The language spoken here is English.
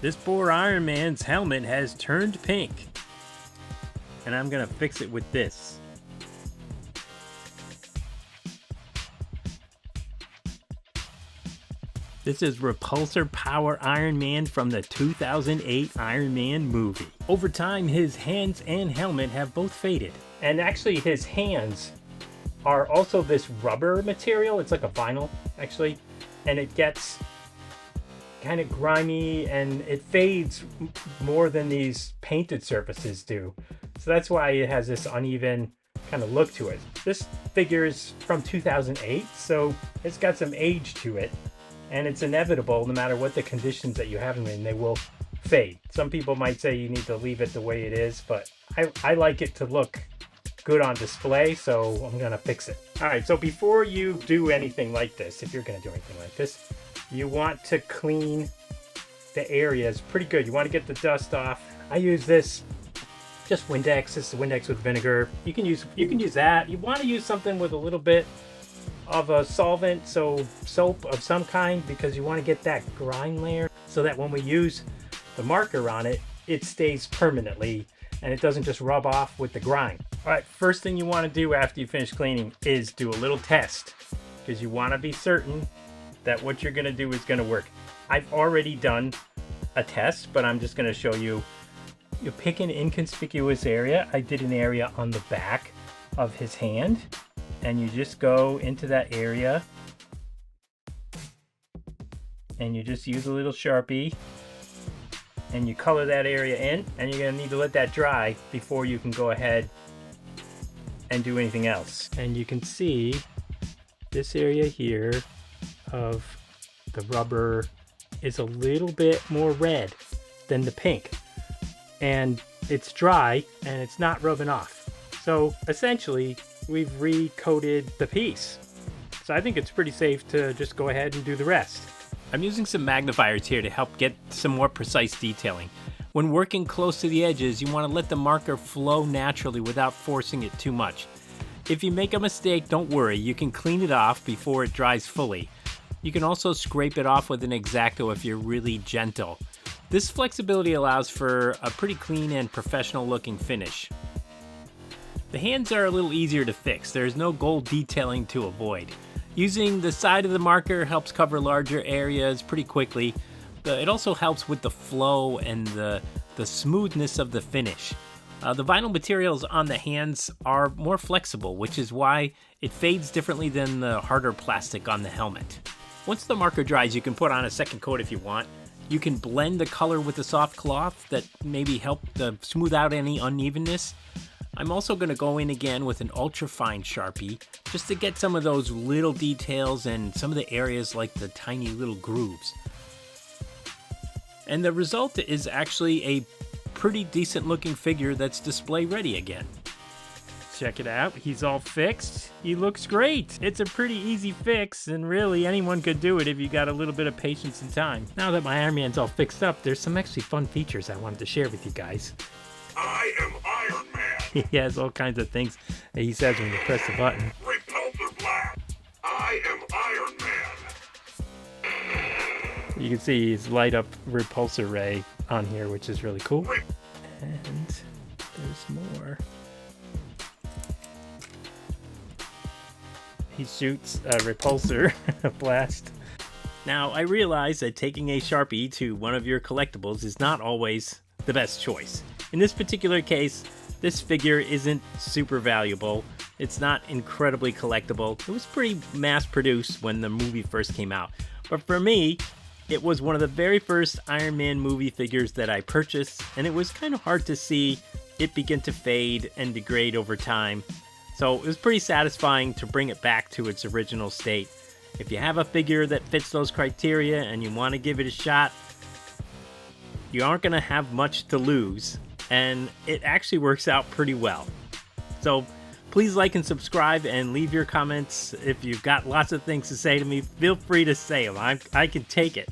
This poor Iron Man's helmet has turned pink. And I'm gonna fix it with this. This is Repulsor Powered Iron Man from the 2008 Iron Man movie. Over time, his hands and helmet have both faded. And actually, his hands are also this rubber material. It's like a vinyl, actually. And it gets kind of grimy and it fades more than these painted surfaces do. So that's why it has this uneven kind of look to it. This figure is from 2008, so it's got some age to it. And it's inevitable, no matter what the conditions that you have them in, they will fade. Some people might say you need to leave it the way it is, but I like it to look good on display, so I'm gonna fix it. All right, so before you do anything like this, if you're gonna do anything like this, you want to clean the areas pretty good. You want to get the dust off. I use this, just Windex. This is Windex with vinegar. You can use that. You want to use something with a little bit of a solvent, so soap of some kind, because you want to get that grime layer so that when we use the marker on it, it stays permanently and it doesn't just rub off with the grime. All right, first thing you want to do after you finish cleaning is do a little test, because you want to be certain that what you're going to do is going to work. I've already done a test, but I'm just going to show you. You pick an inconspicuous area. I did an area on the back of his hand, and you just go into that area and you just use a little Sharpie and you color that area in, and you're going to need to let that dry before you can go ahead and do anything else. And you can see this area here of the rubber is a little bit more red than the pink, and it's dry and it's not rubbing off. So essentially we've recoated the piece. So I think it's pretty safe to just go ahead and do the rest. I'm using some magnifiers here to help get some more precise detailing. When working close to the edges, you want to let the marker flow naturally without forcing it too much. If you make a mistake, don't worry, you can clean it off before it dries fully. You can also scrape it off with an X-Acto if you're really gentle. This flexibility allows for a pretty clean and professional looking finish. The hands are a little easier to fix. There's no gold detailing to avoid. Using the side of the marker helps cover larger areas pretty quickly. It also helps with the flow and the smoothness of the finish. The vinyl materials on the hands are more flexible, which is why it fades differently than the harder plastic on the helmet. Once the marker dries, you can put on a second coat if you want. You can blend the color with a soft cloth that maybe help to smooth out any unevenness. I'm also going to go in again with an ultra fine Sharpie just to get some of those little details and some of the areas like the tiny little grooves. And the result is actually a pretty decent looking figure that's display ready again. Check it out, he's all fixed. He looks great. It's a pretty easy fix, and really anyone could do it if you got a little bit of patience and time. Now that my Iron Man's all fixed up, there's some actually fun features I wanted to share with you guys. I am Iron Man. He has all kinds of things that he says when you press the button. Repulsor Black. I am Iron Man. You can see his light up repulsor ray on here, which is really cool. And there's more. He shoots a repulsor blast. Now, I realize that taking a Sharpie to one of your collectibles is not always the best choice. In this particular case, this figure isn't super valuable. It's not incredibly collectible. It was pretty mass-produced when the movie first came out. But for me, it was one of the very first Iron Man movie figures that I purchased, and it was kind of hard to see it begin to fade and degrade over time. So it was pretty satisfying to bring it back to its original state. If you have a figure that fits those criteria and you want to give it a shot, you aren't going to have much to lose, and it actually works out pretty well. So please like and subscribe and leave your comments. If you've got lots of things to say to me, feel free to say them. I can take it.